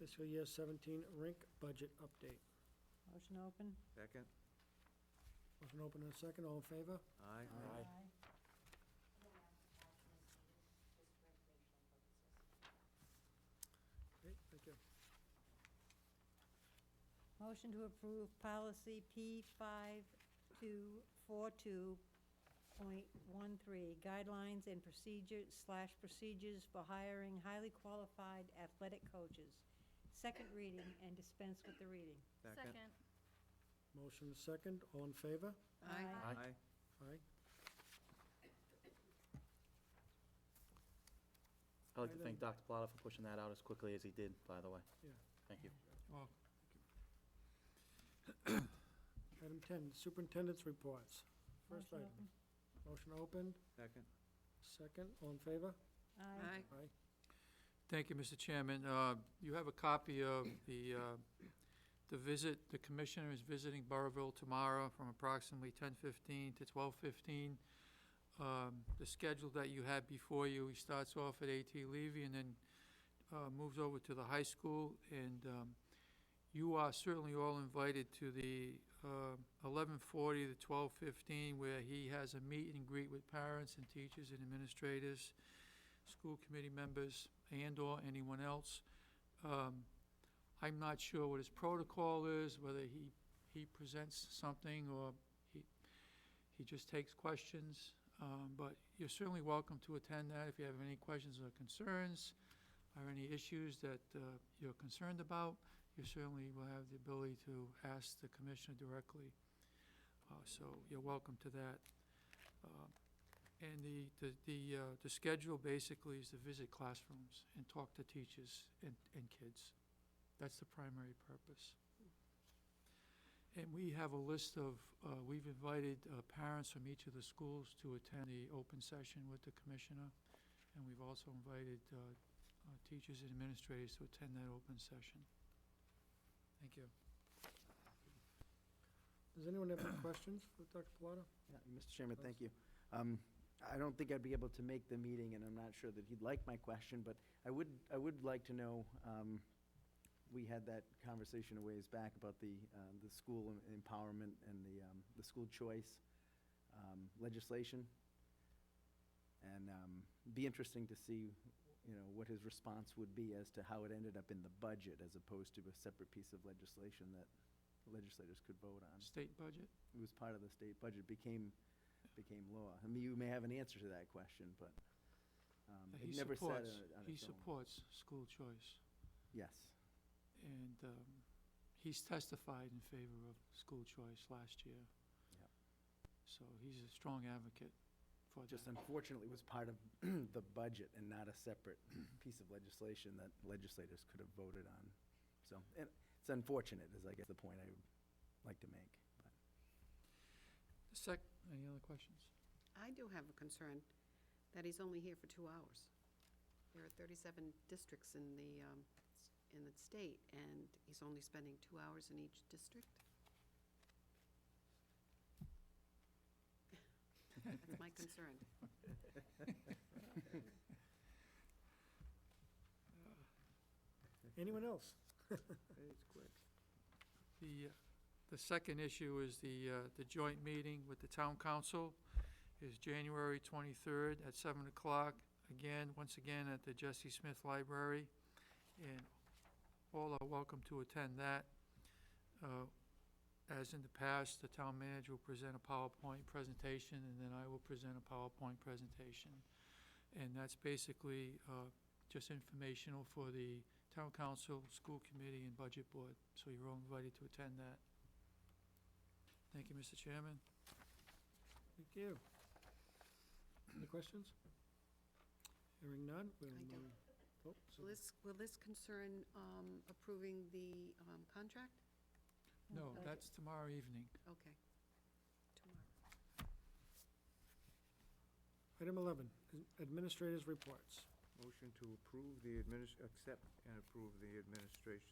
Speaker 1: Fiscal year 17 rink budget update.
Speaker 2: Motion open.
Speaker 6: Second.
Speaker 1: Motion open in a second. All in favor?
Speaker 6: Aye.
Speaker 11: And then action is needed, just for informational purposes.
Speaker 1: Great, thank you.
Speaker 2: Motion to approve policy P5242.13, guidelines and procedures for hiring highly qualified athletic coaches. Second reading and dispense with the reading.
Speaker 6: Second.
Speaker 1: Motion is second. All in favor?
Speaker 2: Aye.
Speaker 6: Aye.
Speaker 1: Aye.
Speaker 3: I'd like to thank Dr. Plata for pushing that out as quickly as he did, by the way.
Speaker 1: Yeah.
Speaker 3: Thank you.
Speaker 10: Well,
Speaker 1: Item 10, superintendent's reports. First
Speaker 2: Motion
Speaker 1: item. Motion opened.
Speaker 6: Second.
Speaker 1: Second. All in favor?
Speaker 2: Aye.
Speaker 1: Aye.
Speaker 10: thank you, Mr. Chairman. You have a copy of the visit, the commissioner is visiting Burrillville tomorrow from approximately 10:15 to 12:15. The schedule that you had before you, he starts off at A.T. Levy and then moves over to the high school. And you are certainly all invited to the 11:40 to 12:15, where he has a meet and greet with parents and teachers and administrators, school committee members, and/or anyone else. I'm not sure what his protocol is, whether he presents something or he just takes questions. But you're certainly welcome to attend that if you have any questions or concerns or any issues that you're concerned about. You certainly will have the ability to ask the commissioner directly. So you're welcome to that. And the schedule basically is to visit classrooms and talk to teachers and kids. That's the primary purpose. And we have a list of, we've invited parents from each of the schools to attend the open session with the commissioner. And we've also invited teachers and administrators to attend that open session. Thank you.
Speaker 1: Does anyone have any questions for Dr. Pilato?
Speaker 7: Yeah, Mr. Chairman, thank you. I don't think I'd be able to make the meeting, and I'm not sure that he'd like my question, but I would like to know, we had that conversation a ways back about the school empowerment and the school choice legislation. And be interesting to see, what his response would be as to how it ended up in the budget as opposed to a separate piece of legislation that legislators could vote on.
Speaker 10: State budget?
Speaker 7: It was part of the state budget, became law. I mean, you may have an answer to that question, but it
Speaker 10: He
Speaker 7: never said
Speaker 10: supports-
Speaker 7: on
Speaker 10: He
Speaker 7: its own.
Speaker 10: supports school choice.
Speaker 7: Yes.
Speaker 10: And he's testified in favor of school choice last year.
Speaker 7: Yep.
Speaker 10: So he's a strong advocate for that.
Speaker 7: Just unfortunately was part of the budget and not a separate piece of legislation that legislators could have voted on. So, and it's unfortunate, is I guess the point I would like to make. But
Speaker 10: Any other questions?
Speaker 5: I do have a concern that he's only here for 2 hours. There are 37 districts in the state, and he's only spending 2 hours in each district? That's my concern.
Speaker 1: Anyone else?
Speaker 6: It's quick.
Speaker 10: The second issue is the joint meeting with the town council is January 23rd at 7 o'clock. Once again, at the Jesse Smith Library. And all are welcome to attend that. As in the past, the town manager will present a PowerPoint presentation, and then I will present a PowerPoint presentation. And that's basically just informational for the town council, school committee, and budget board. So you're all invited to attend that. Thank you, Mr. Chairman.
Speaker 1: Thank you. Any questions? Hearing none, we'll
Speaker 5: I do.
Speaker 1: move. Oh, so-
Speaker 5: Will this concern approving the contract?
Speaker 10: No, that's tomorrow evening.
Speaker 5: Okay. Tomorrow.
Speaker 1: Item 11, administrators' reports.
Speaker 6: Motion to approve accept and approve the administrator's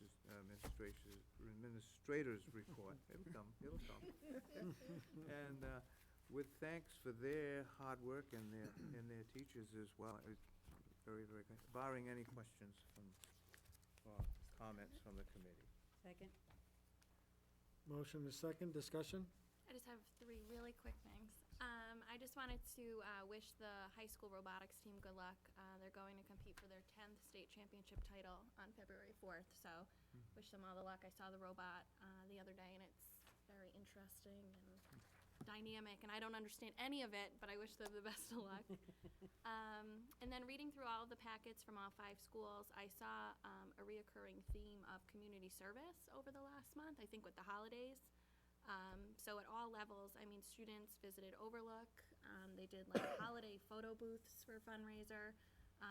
Speaker 6: report. It'll come. And with thanks for their hard work and their teachers as well. It's very, very good. Barring any questions or comments from the committee.
Speaker 2: Second?
Speaker 1: Motion is second, discussion?
Speaker 9: I just have 3 really quick things. I just wanted to wish the high school robotics team good luck. They're going to compete for their 10th state championship title on February 4th, so wish them all the luck. I saw the robot the other day, and it's very interesting and dynamic, and I don't understand any of it, but I wish them the best of luck. And then reading through all of the packets from all 5 schools, I saw a reoccurring theme of community service over the last month, I think with the holidays. So at all levels, I mean, students visited Overlook, they did like holiday photo booths for a fundraiser,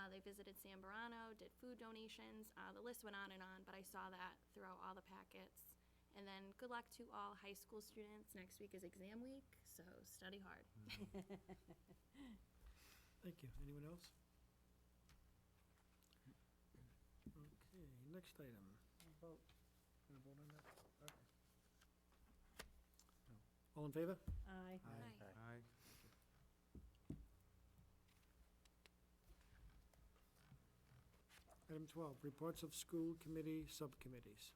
Speaker 9: they visited San Barano, did food donations, the list went on, but I saw that throughout all the packets. And then good luck to all high school students. Next week is exam week, so study hard.
Speaker 1: Thank you. Anyone else? Okay, next item. Vote. Gonna vote on that? Okay. All in favor?
Speaker 2: Aye.
Speaker 6: Aye.
Speaker 1: Item 12, reports of school committee subcommittees.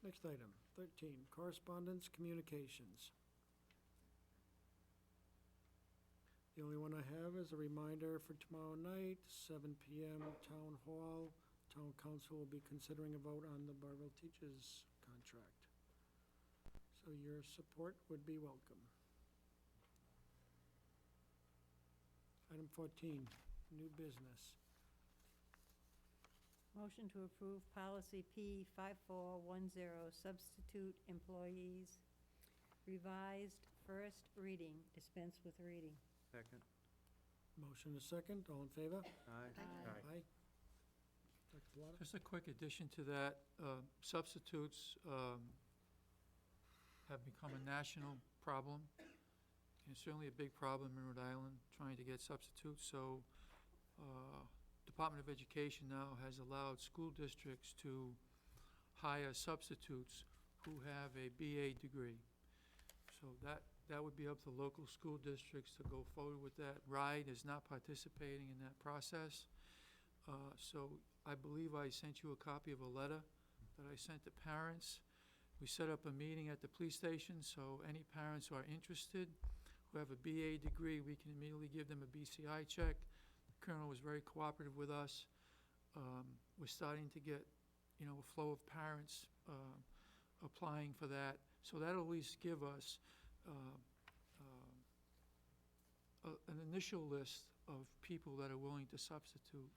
Speaker 1: Next item, 13, correspondence, communications. The only one I have is a reminder for tomorrow night, 7 PM, Town Hall. Town Council will be considering a vote on the Burrillville teachers' contract. So your support would be welcome. Item 14, new business.
Speaker 2: Motion to approve policy P5410, substitute employees, revised first reading, dispense with reading.
Speaker 6: Second.
Speaker 1: Motion is second, all in favor?
Speaker 6: Aye.
Speaker 1: Aye. Dr. Pilata?
Speaker 10: Just a quick addition to that, substitutes have become a national problem, and certainly a big problem in Rhode Island, trying to get substitutes. So Department of Education now has allowed school districts to hire substitutes who have a BA degree. So that would be up to local school districts to go forward with that. RIDE is not participating in that process. So I believe I sent you a copy of a letter that I sent to parents. We set up a meeting at the police station, so any parents who are interested, who have a BA degree, we can immediately give them a BCI check. The colonel was very cooperative with us. We're starting to get, a flow of parents applying for that. So that'll at least give us an initial list of people that are willing to substitute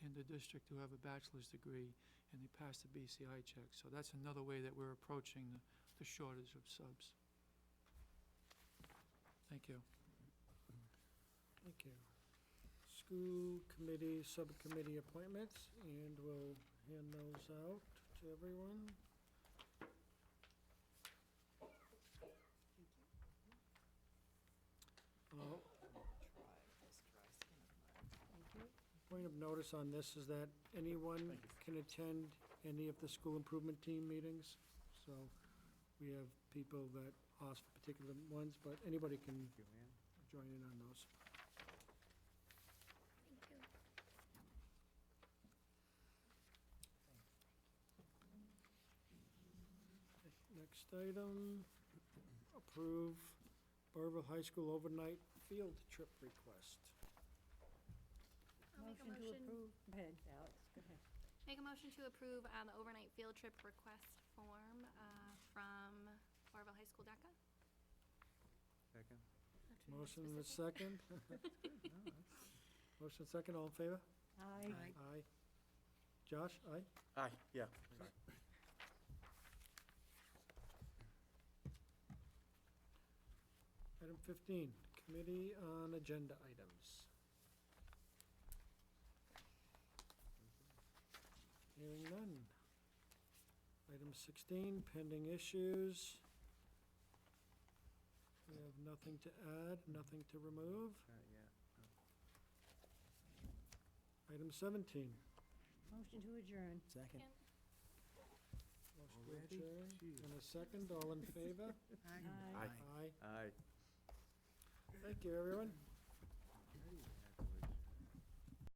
Speaker 10: in the district who have a bachelor's degree and they pass the BCI check. So that's another way that we're approaching the shortage of subs. Thank you.
Speaker 1: Thank you. School committee, subcommittee appointments, and we'll hand those out to everyone. Point of notice on this is that anyone can attend any of the school improvement team meetings. So we have people that ask for particular ones, but anybody can join in on those.
Speaker 9: Thank you.
Speaker 1: Next item, approve Burrillville High School overnight field trip request.
Speaker 9: I'll make a
Speaker 2: Motion to
Speaker 9: motion,
Speaker 2: approve. Go ahead, Alex, go ahead.
Speaker 9: make a motion to approve the overnight field trip request form from Burrillville High School DECA.
Speaker 6: Second.
Speaker 9: Not to be
Speaker 1: Motion and a
Speaker 9: specific.
Speaker 1: second. Motion second, all in favor?
Speaker 2: Aye.
Speaker 1: Aye. Josh, aye?
Speaker 3: Aye, yeah.
Speaker 1: Item 15, committee on agenda items. Hearing none. Item 16, pending issues. We have nothing to add, nothing to remove. Item 17.
Speaker 2: Motion to adjourn.
Speaker 7: Second.
Speaker 1: Motion to adjourn. And a second, all in favor?
Speaker 5: Aye.
Speaker 2: Aye.
Speaker 1: Aye.
Speaker 6: Aye.
Speaker 1: Thank you, everyone.